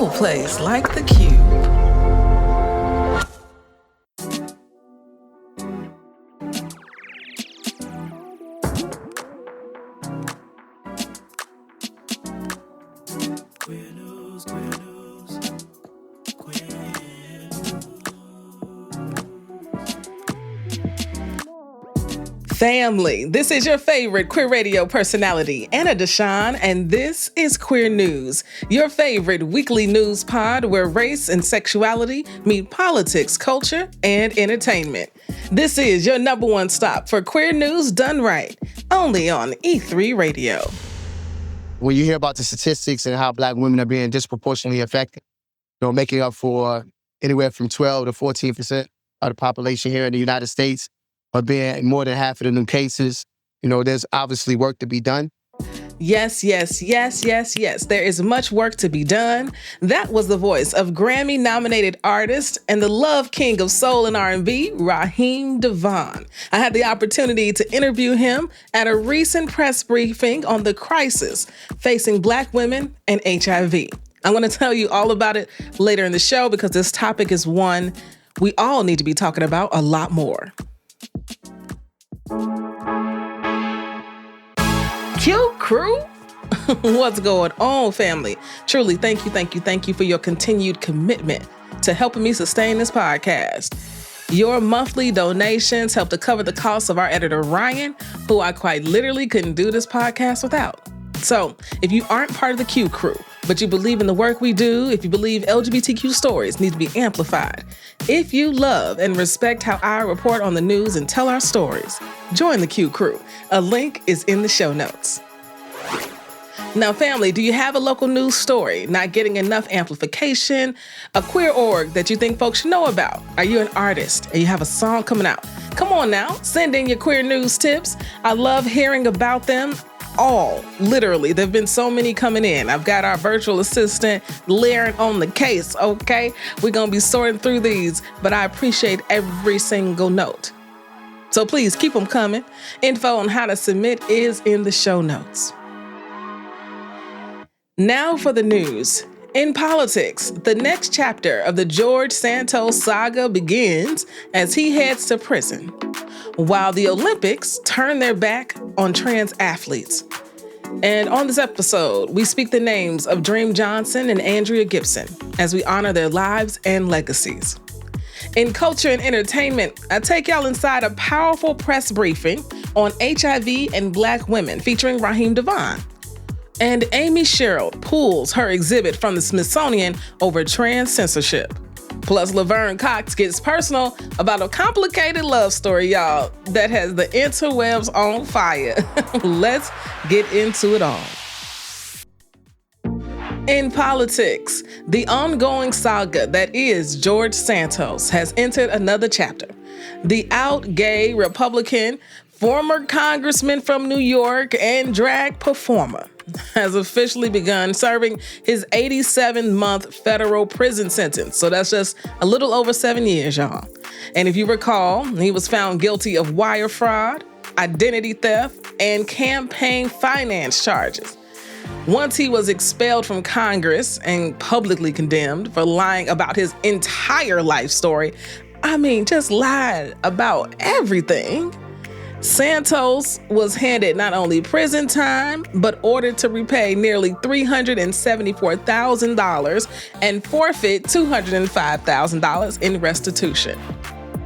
no place like the Q. Family, this is your favorite queer radio personality, Anna Deshawn, and this is Queer News, your favorite weekly news pod where race and sexuality meet politics, culture, and entertainment. This is your number one stop for queer news done right, only on E3 Radio. When you hear about the statistics and how Black women are being disproportionately affected, making up for anywhere from 12 to 14% of the population here in the United States, or being more than half of the new cases, there's obviously work to be done. Yes. There is much work to be done. That was the voice of Grammy-nominated artist and the love king of soul and R&B, Raheem DeVaughn. I had the opportunity to interview him at a recent press briefing on the crisis facing Black women and HIV. I'm going to tell you all about it later in the show because this topic is one we all need to be talking about a lot more. QCrew? What's going on, family? Truly, thank you for your continued commitment to helping me sustain this podcast. Your monthly donations help to cover the costs of our editor, Ryan, who I quite literally couldn't do this podcast without. So, if you aren't part of the QCrew, but you believe in the work we do, if you believe LGBTQ stories need to be amplified, if you love and respect how I report on the news and tell our stories, join the QCrew. A link is in the show notes. Now, family, do you have a local news story not getting enough amplification? A queer org that you think folks should know about? Are you an artist and you have a song coming out? Come on now, send in your queer news tips. I love hearing about them. All, literally. There've been so many coming in. I've got our virtual assistant, Laverne, on the case, okay? We're going to be sorting through these, but I appreciate every single note. So please keep them coming. Info on how to submit is in the show notes. Now for the news. In politics, the next chapter of the George Santos saga begins as he heads to prison, while the Olympics turn their back on trans athletes. And on this episode, we speak the names of Dream Johnson and Andrea Gibson as we honor their lives and legacies. In culture and entertainment, I take y'all inside a powerful press briefing on HIV and Black women featuring Raheem DeVaughn. And Amy Sherald pulls her exhibit from the Smithsonian over trans censorship. Plus, Laverne Cox gets personal about a complicated love story, y'all, that has the interwebs on fire. Let's get into it all. In politics, the ongoing saga that is George Santos has entered another chapter. The out gay Republican, former congressman from New York and drag performer has officially begun serving his 87-month federal prison sentence. So that's just a little over 7 years, y'all. And if you recall, he was found guilty of wire fraud, identity theft, and campaign finance charges. Once he was expelled from Congress and publicly condemned for lying about his entire life story, just lied about everything. Santos was handed not only prison time, but ordered to repay nearly $374,000 and forfeit $205,000 in restitution.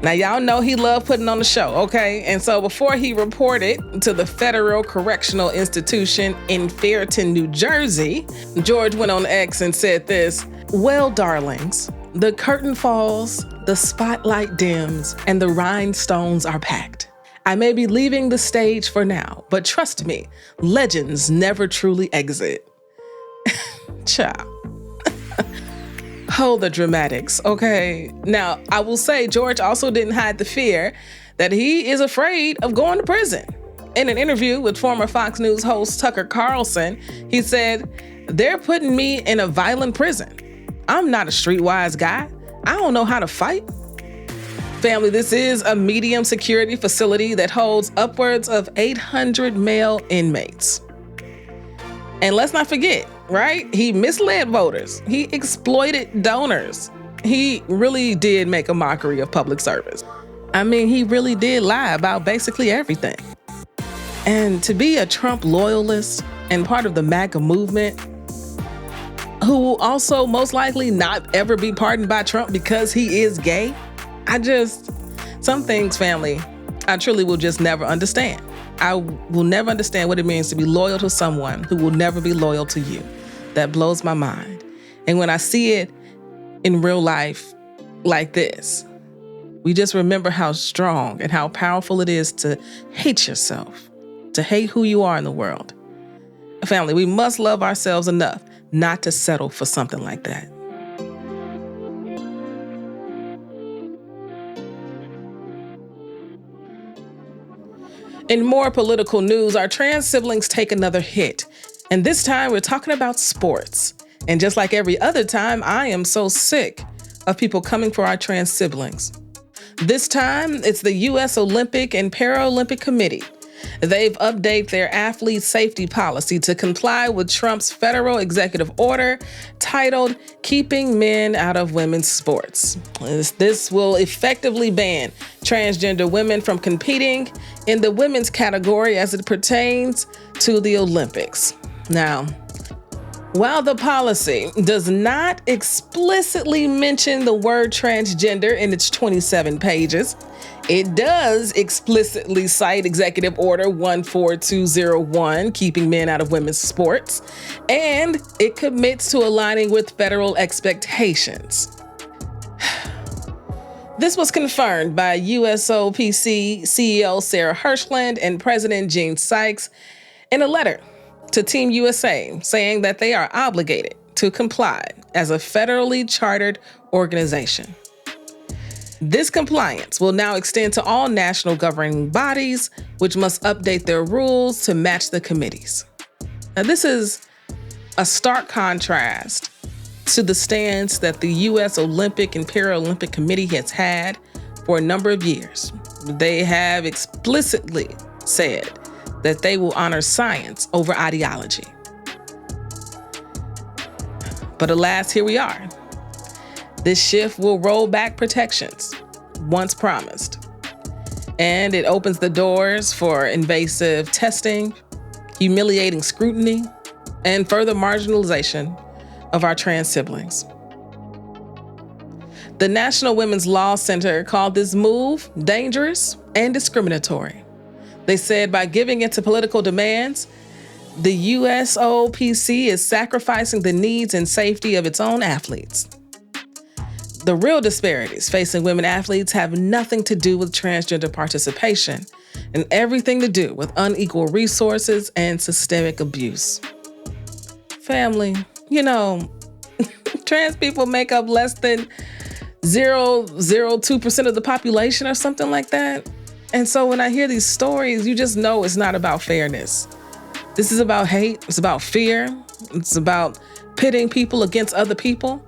Now, y'all know he loved putting on the show, okay? And so before he reported to the Federal Correctional Institution in Fairton, New Jersey, George went on X and said this: "Well, darlings, the curtain falls, the spotlight dims, and the rhinestones are packed. I may be leaving the stage for now, but trust me, legends never truly exit." Child. Hold the dramatics, okay? Now, I will say George also didn't hide the fear that he is afraid of going to prison. In an interview with former Fox News host Tucker Carlson, he said, "They're putting me in a violent prison. I'm not a streetwise guy. I don't know how to fight." Family, this is a medium security facility that holds upwards of 800 male inmates. And let's not forget, right? He misled voters. He exploited donors. He really did make a mockery of public service. I mean, he really did lie about basically everything. And to be a Trump loyalist and part of the MAGA movement, who will also most likely not ever be pardoned by Trump because he is gay, some things, family, I truly will just never understand. I will never understand what it means to be loyal to someone who will never be loyal to you. That blows my mind. And when I see it in real life like this, we just remember how strong and how powerful it is to hate yourself, to hate who you are in the world. Family, we must love ourselves enough not to settle for something like that. In more political news, our trans siblings take another hit. And this time we're talking about sports. And just like every other time, I am so sick of people coming for our trans siblings. This time, it's the U.S. Olympic and Paralympic Committee. They've updated their athlete safety policy to comply with Trump's federal executive order titled Keeping Men Out of Women's Sports. This will effectively ban transgender women from competing in the women's category as it pertains to the Olympics. Now, while the policy does not explicitly mention the word transgender in its 27 pages, it does explicitly cite Executive Order 14201, Keeping Men Out of Women's Sports, and it commits to aligning with federal expectations. This was confirmed by USOPC CEO Sarah Hirschland and President Gene Sykes in a letter to Team USA, saying that they are obligated to comply as a federally chartered organization. This compliance will now extend to all national governing bodies, which must update their rules to match the committees. Now, this is a stark contrast to the stance that the U.S. Olympic and Paralympic Committee has had for a number of years. They have explicitly said that they will honor science over ideology. But alas, here we are. This shift will roll back protections once promised. And it opens the doors for invasive testing, humiliating scrutiny, and further marginalization of our trans siblings. The National Women's Law Center called this move dangerous and discriminatory. They said by giving into political demands, the USOPC is sacrificing the needs and safety of its own athletes. The real disparities facing women athletes have nothing to do with transgender participation and everything to do with unequal resources and systemic abuse. Family, trans people make up less than 0.002% of the population or something like that. And so when I hear these stories, you just know it's not about fairness. This is about hate. It's about fear. It's about pitting people against other people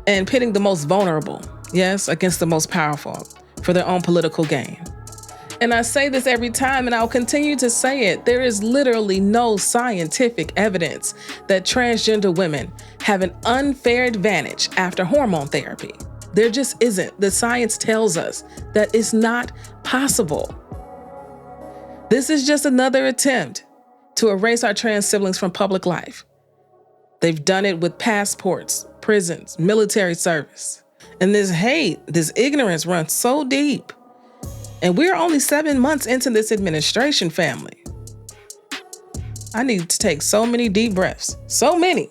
and pitting the most vulnerable, against the most powerful for their own political gain. And I say this every time, and I'll continue to say it. There is literally no scientific evidence that transgender women have an unfair advantage after hormone therapy. There just isn't. The science tells us that it's not possible. This is just another attempt to erase our trans siblings from public life. They've done it with passports, prisons, military service. And this hate, this ignorance runs so deep. And we're only 7 months into this administration, family. I need to take so many deep breaths. So many.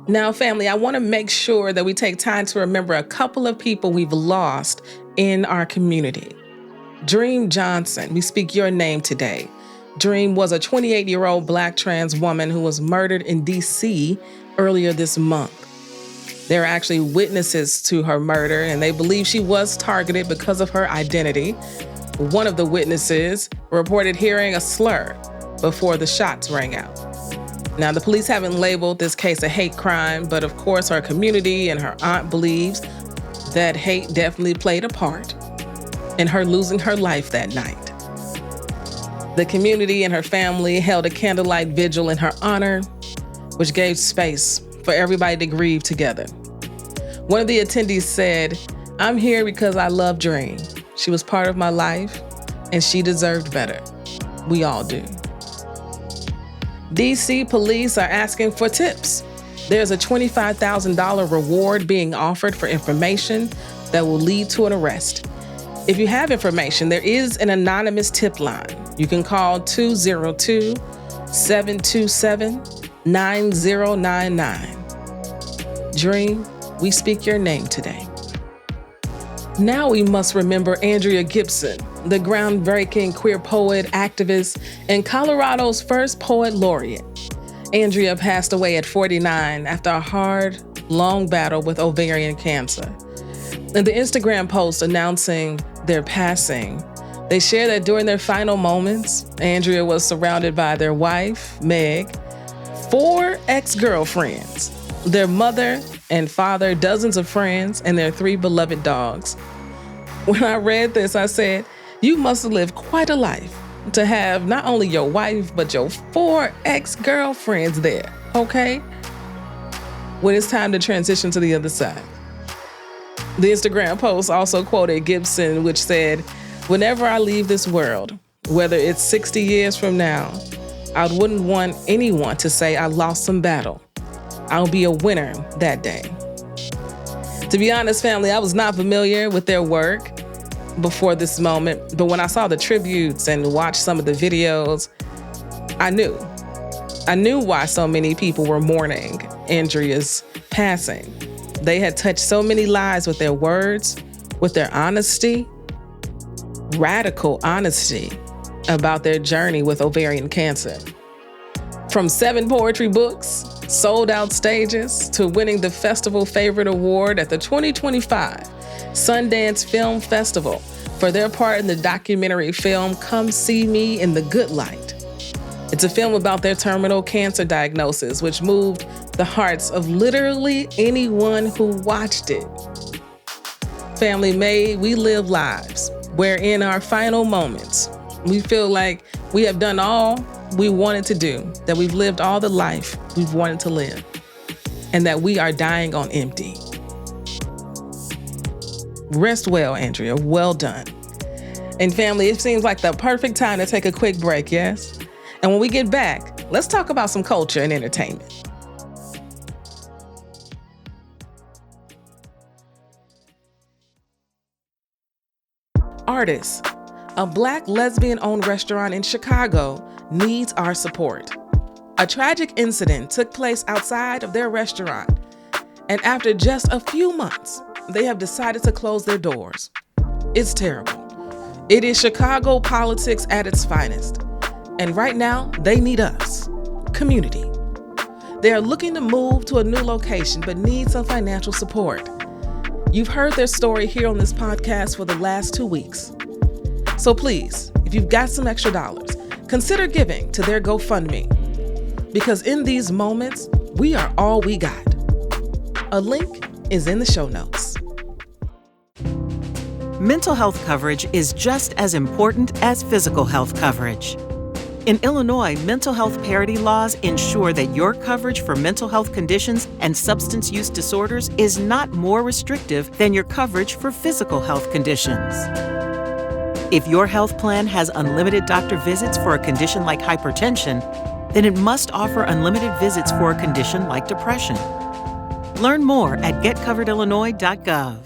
Now, family, I want to make sure that we take time to remember a couple of people we've lost in our community. Dream Johnson, we speak your name today. Dream was a 28-year-old Black trans woman who was murdered in D.C. earlier this month. There are actually witnesses to her murder, and they believe she was targeted because of her identity. One of the witnesses reported hearing a slur before the shots rang out. Now, the police haven't labeled this case a hate crime, but of course her community and her aunt believes that hate definitely played a part in her losing her life that night. The community and her family held a candlelight vigil in her honor, which gave space for everybody to grieve together. One of the attendees said, "I'm here because I love Dream. She was part of my life, and she deserved better. We all do." DC police are asking for tips. There's a $25,000 reward being offered for information that will lead to an arrest. If you have information, there is an anonymous tip line. You can call 202-727-9099. Dream, we speak your name today. Now we must remember Andrea Gibson, the groundbreaking queer poet, activist, and Colorado's first poet laureate. Andrea passed away at 49 after a hard, long battle with ovarian cancer. In the Instagram post announcing their passing, they shared that during their final moments, Andrea was surrounded by their wife, Meg, 4 ex-girlfriends, their mother and father, dozens of friends, and their 3 beloved dogs. When I read this, I said, you must have lived quite a life to have not only your wife, but your 4 ex-girlfriends there, okay? When it's time to transition to the other side. The Instagram post also quoted Gibson, which said, "Whenever I leave this world, whether it's 60 years from now, I wouldn't want anyone to say I lost some battle. I'll be a winner that day." To be honest, family, I was not familiar with their work before this moment, but when I saw the tributes and watched some of the videos, I knew why so many people were mourning Andrea's passing. They had touched so many lives with their words, with their honesty, radical honesty about their journey with ovarian cancer. From 7 poetry books, sold out stages, to winning the festival favorite award at the 2025 Sundance Film Festival for their part in the documentary film Come See Me in the Good Light. It's a film about their terminal cancer diagnosis, which moved the hearts of literally anyone who watched it. Family, may we live lives where in our final moments, we feel like we have done all we wanted to do, that we've lived all the life we've wanted to live, and that we are dying on empty. Rest well, Andrea. Well done. And family, it seems like the perfect time to take a quick break, yes? And when we get back, let's talk about some culture and entertainment. Artis, a Black lesbian-owned restaurant in Chicago, needs our support. A tragic incident took place outside of their restaurant, and after just a few months, they have decided to close their doors. It's terrible. It is Chicago politics at its finest, and right now, they need us, community. They are looking to move to a new location, but need some financial support. You've heard their story here on this podcast for the last 2 weeks. So please, if you've got some extra dollars, consider giving to their GoFundMe, because in these moments, we are all we got. A link is in the show notes. Mental health coverage is just as important as physical health coverage. In Illinois, mental health parity laws ensure that your coverage for mental health conditions and substance use disorders is not more restrictive than your coverage for physical health conditions. If your health plan has unlimited doctor visits for a condition like hypertension, then it must offer unlimited visits for a condition like depression. Learn more at getcoveredillinois.gov.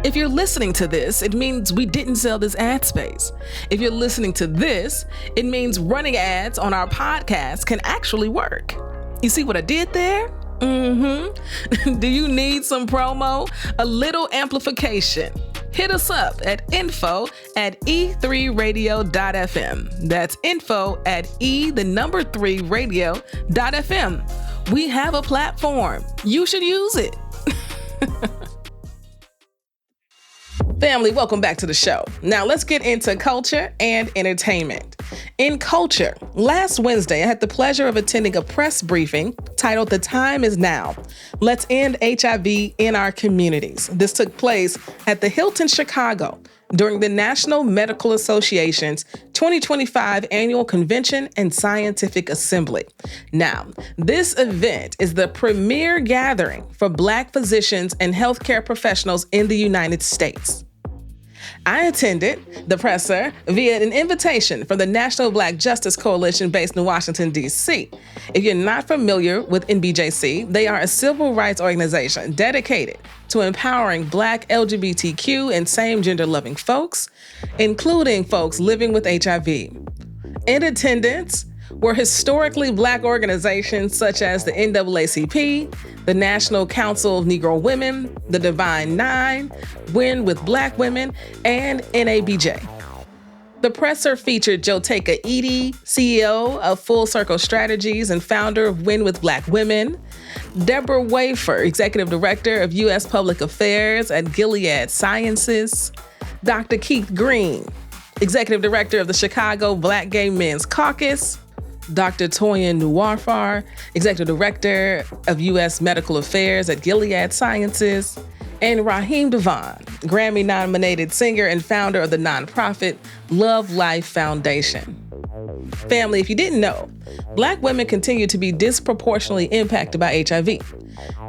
If you're listening to this, it means we didn't sell this ad space. If you're listening to this, it means running ads on our podcast can actually work. You see what I did there? Do you need some promo? A little amplification? Hit us up at info@e3radio.fm. That's info@e3radio.fm. We have a platform. You should use it. Family, welcome back to the show. Now let's get into culture and entertainment. In culture, last Wednesday, I had the pleasure of attending a press briefing titled "The Time Is Now. Let's End HIV in Our Communities." This took place at the Hilton Chicago during the National Medical Association's 2025 Annual Convention and Scientific Assembly. Now, this event is the premier gathering for Black physicians and healthcare professionals in the United States. I attended the presser via an invitation from the National Black Justice Coalition based in Washington, D.C. If you're not familiar with NBJC, they are a civil rights organization dedicated to empowering Black LGBTQ and same-gender loving folks, including folks living with HIV. In attendance were historically Black organizations such as the NAACP, the National Council of Negro Women, the Divine Nine, Win with Black Women, and NABJ. The presser featured Joteka Edie, CEO of Full Circle Strategies and founder of Win with Black Women, Deborah Wafer, Executive Director of U.S. Public Affairs at Gilead Sciences, Dr. Keith Green, Executive Director of the Chicago Black Gay Men's Caucus, Dr. Toyin Nuwarfar, Executive Director of U.S. Medical Affairs at Gilead Sciences, and Raheem DeVaughn, Grammy-nominated singer and founder of the nonprofit Love Life Foundation. Family, if you didn't know, Black women continue to be disproportionately impacted by HIV,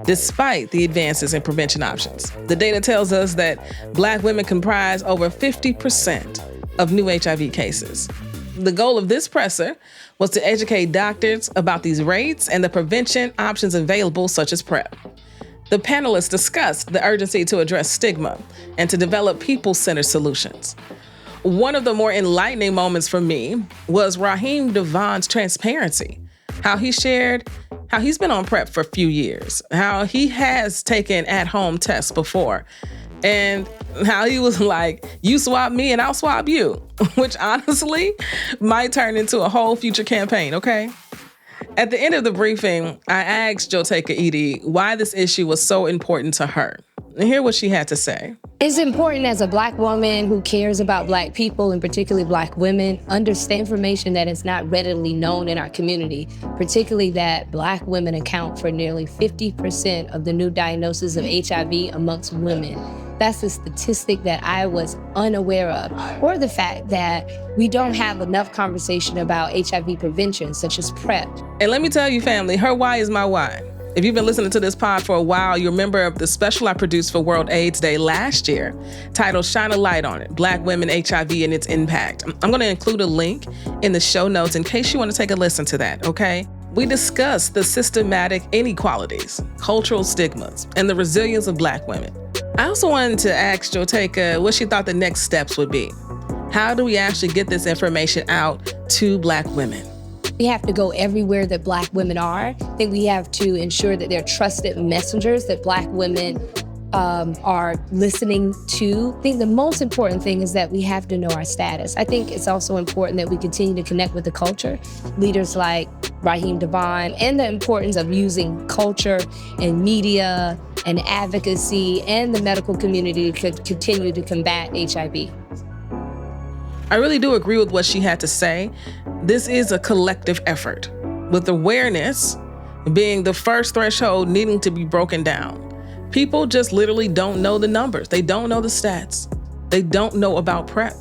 despite the advances in prevention options. The data tells us that Black women comprise over 50% of new HIV cases. The goal of this presser was to educate doctors about these rates and the prevention options available, such as PrEP. The panelists discussed the urgency to address stigma and to develop people-centered solutions. One of the more enlightening moments for me was Raheem DeVaughn's transparency, how he shared how he's been on PrEP for a few years, how he has taken at-home tests before, and how he was like, you swab me and I'll swab you, which honestly might turn into a whole future campaign, okay? At the end of the briefing, I asked Joteka Edie why this issue was so important to her. And hear what she had to say. It's important as a Black woman who cares about Black people and particularly Black women, understand information that is not readily known in our community, particularly that Black women account for nearly 50% of the new diagnoses of HIV amongst women. That's a statistic that I was unaware of, or the fact that we don't have enough conversation about HIV prevention, such as PrEP. And let me tell you, family, her why is my why. If you've been listening to this pod for a while, you remember the special I produced for World AIDS Day last year, titled Shine a Light on It, Black Women, HIV, and Its Impact. I'm going to include a link in the show notes in case you want to take a listen to that, okay? We discussed the systematic inequalities, cultural stigmas, and the resilience of Black women. I also wanted to ask Joteka what she thought the next steps would be. How do we actually get this information out to Black women? We have to go everywhere that Black women are. I think we have to ensure that they're trusted messengers that Black women are listening to. I think the most important thing is that we have to know our status. I think it's also important that we continue to connect with the culture. Leaders like Raheem DeVaughn, and the importance of using culture and media and advocacy and the medical community to continue to combat HIV. I really do agree with what she had to say. This is a collective effort, with awareness being the first threshold needing to be broken down. People just literally don't know the numbers. They don't know the stats. They don't know about PrEP.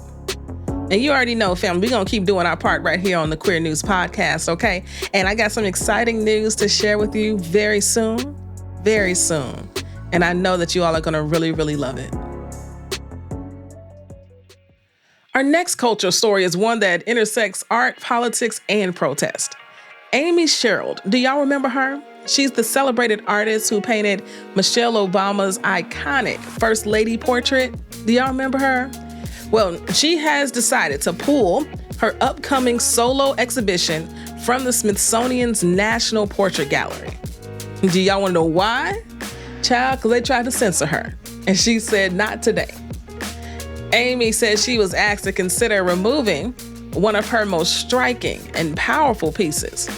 And you already know, family, we're going to keep doing our part right here on the Queer News Podcast, okay? And I got some exciting news to share with you very soon, very soon. And I know that you all are going to really, really love it. Our next cultural story is one that intersects art, politics, and protest. Amy Sherald, do y'all remember her? She's the celebrated artist who painted Michelle Obama's iconic First Lady portrait. Do y'all remember her? Well, she has decided to pull her upcoming solo exhibition from the Smithsonian's National Portrait Gallery. Do y'all want to know why? Child, because they tried to censor her. And she said, not today. Amy said she was asked to consider removing one of her most striking and powerful pieces,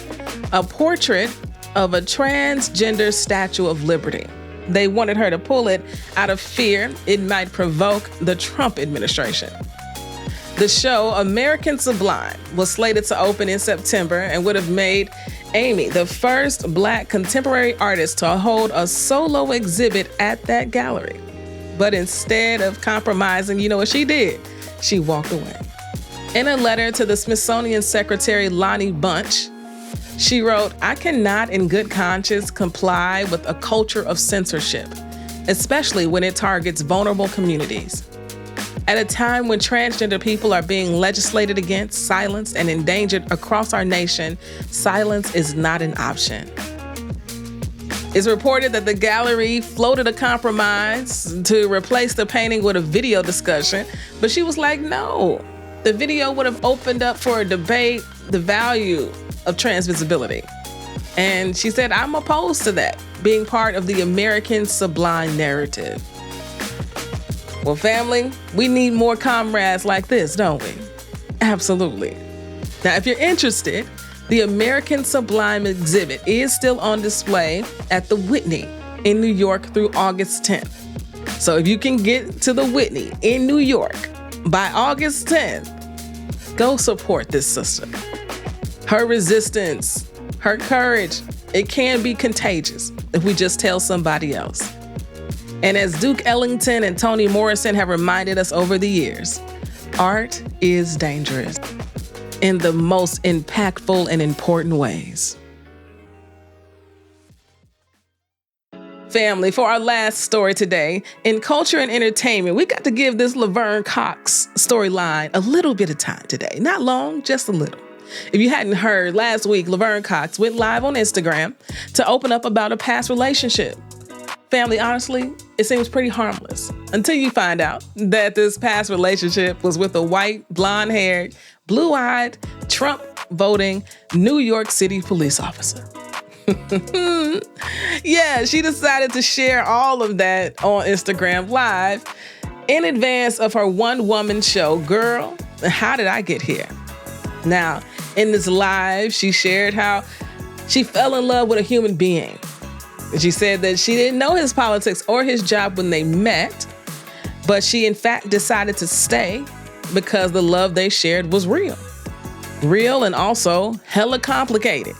a portrait of a transgender Statue of Liberty. They wanted her to pull it out of fear it might provoke the Trump administration. The show, American Sublime, was slated to open in September and would have made Amy the first Black contemporary artist to hold a solo exhibit at that gallery. But instead of compromising, you know what she did? She walked away. In a letter to the Smithsonian Secretary Lonnie Bunch, she wrote, "I cannot in good conscience comply with a culture of censorship, especially when it targets vulnerable communities. At a time when transgender people are being legislated against, silenced, and endangered across our nation, silence is not an option." It's reported that the gallery floated a compromise to replace the painting with a video discussion, but she was like, no. The video would have opened up for a debate the value of trans visibility. And she said, I'm opposed to that, being part of the American Sublime narrative. Well, family, we need more comrades like this, don't we? Absolutely. Now, if you're interested, the American Sublime exhibit is still on display at the Whitney in New York through August 10th. So if you can get to the Whitney in New York by August 10th, go support this sister. Her resistance, her courage, it can be contagious if we just tell somebody else. And as Duke Ellington and Toni Morrison have reminded us over the years, art is dangerous in the most impactful and important ways. Family, for our last story today, in culture and entertainment, we got to give this Laverne Cox storyline a little bit of time today. Not long, just a little. If you hadn't heard, last week, Laverne Cox went live on Instagram to open up about a past relationship. Family, honestly, it seems pretty harmless until you find out that this past relationship was with a white, blonde-haired, blue-eyed, Trump-voting New York City police officer. Yeah, she decided to share all of that on Instagram Live in advance of her one-woman show, Girl, How Did I Get Here? Now, in this live, she shared how she fell in love with a human being. And she said that she didn't know his politics or his job when they met, but she in fact decided to stay because the love they shared was real. Real and also hella complicated.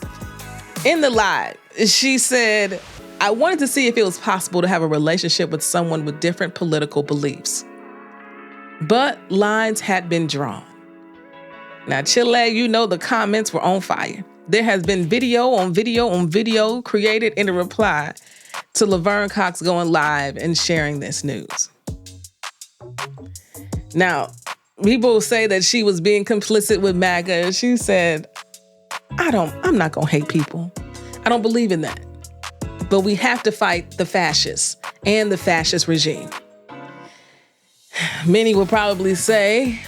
In the live, she said, I wanted to see if it was possible to have a relationship with someone with different political beliefs. But lines had been drawn. Now, Chile, you know the comments were on fire. There has been video on video on video created in a reply to Laverne Cox going live and sharing this news. Now, people say that she was being complicit with MAGA. She said, I'm not gonna hate people. I don't believe in that. But we have to fight the fascists and the fascist regime. Many will probably say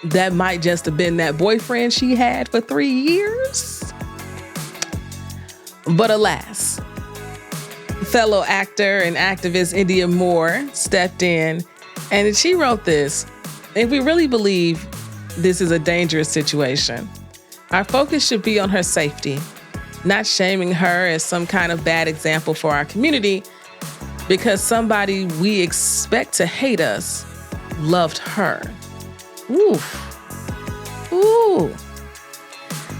that might just have been that boyfriend she had for 3 years. But alas, fellow actor and activist India Moore stepped in and she wrote this. If we really believe this is a dangerous situation, our focus should be on her safety, not shaming her as some kind of bad example for our community because somebody we expect to hate us loved her. Oof. Ooh.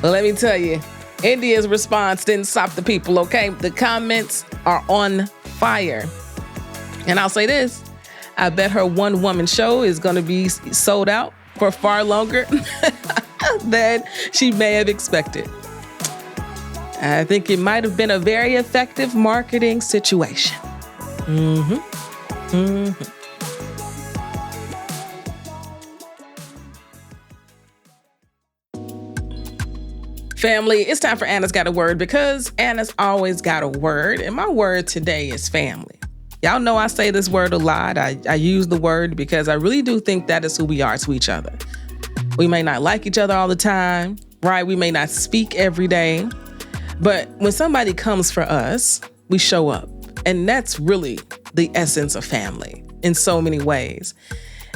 Well, let me tell you, India's response didn't stop the people, okay? The comments are on fire. And I'll say this, I bet her one-woman show is going to be sold out for far longer than she may have expected. I think it might have been a very effective marketing situation. Family, it's time for Anna's Got a Word because Anna's always got a word, and my word today is family. Y'all know I say this word a lot. I use the word because I really do think that is who we are to each other. We may not like each other all the time, right? We may not speak every day, but when somebody comes for us, we show up. And that's really the essence of family in so many ways.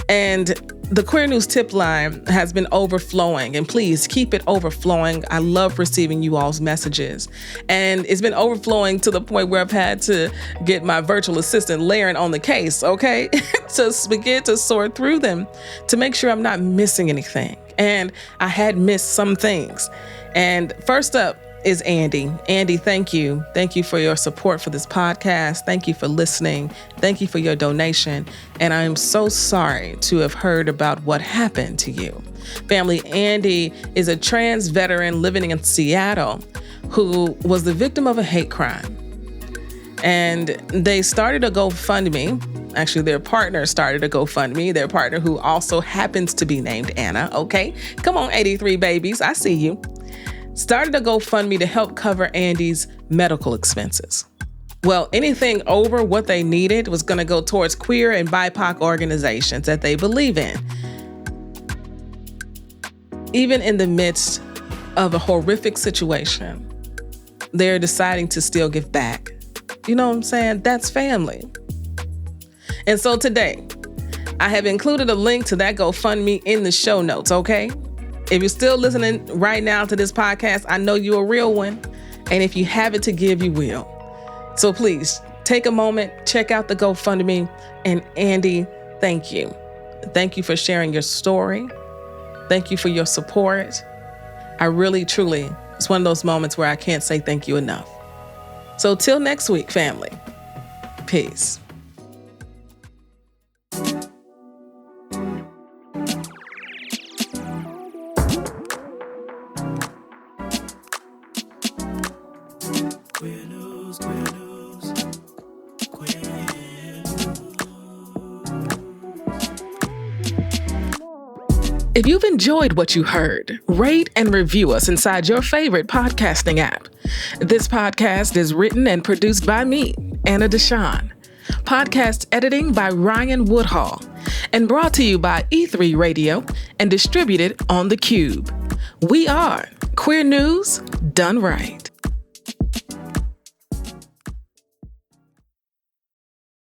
And The Queer News tip line has been overflowing, and please keep it overflowing. I love receiving you all's messages. And it's been overflowing to the point where I've had to get my virtual assistant layering on the case, okay? To begin to sort through them to make sure I'm not missing anything. And I had missed some things. And first up is Andy. Andy, thank you. Thank you for your support for this podcast. Thank you for listening. Thank you for your donation. And I am so sorry to have heard about what happened to you. Family, Andy is a trans veteran living in Seattle who was the victim of a hate crime. And they started a GoFundMe. Actually, their partner started a GoFundMe. Their partner, who also happens to be named Anna. Okay, come on, 83 babies. I see you. Started a GoFundMe to help cover Andy's medical expenses. Well, anything over what they needed was going to go towards queer and BIPOC organizations that they believe in. Even in the midst of a horrific situation, they're deciding to still give back. You know what I'm saying? That's family. And so today, I have included a link to that GoFundMe in the show notes, okay? If you're still listening right now to this podcast, I know you're a real one. And if you have it to give, you will. So please take a moment, check out the GoFundMe. And Andy, thank you. Thank you for sharing your story. Thank you for your support. I really, truly, it's one of those moments where I can't say thank you enough. So till next week, family. Peace. If you've enjoyed what you heard, rate and review us inside your favorite podcasting app. This podcast is written and produced by me, Anna Deshawn. Podcast editing by Ryan Woodhall. And brought to you by E3 Radio and distributed on The Cube. We are Queer News Done Right.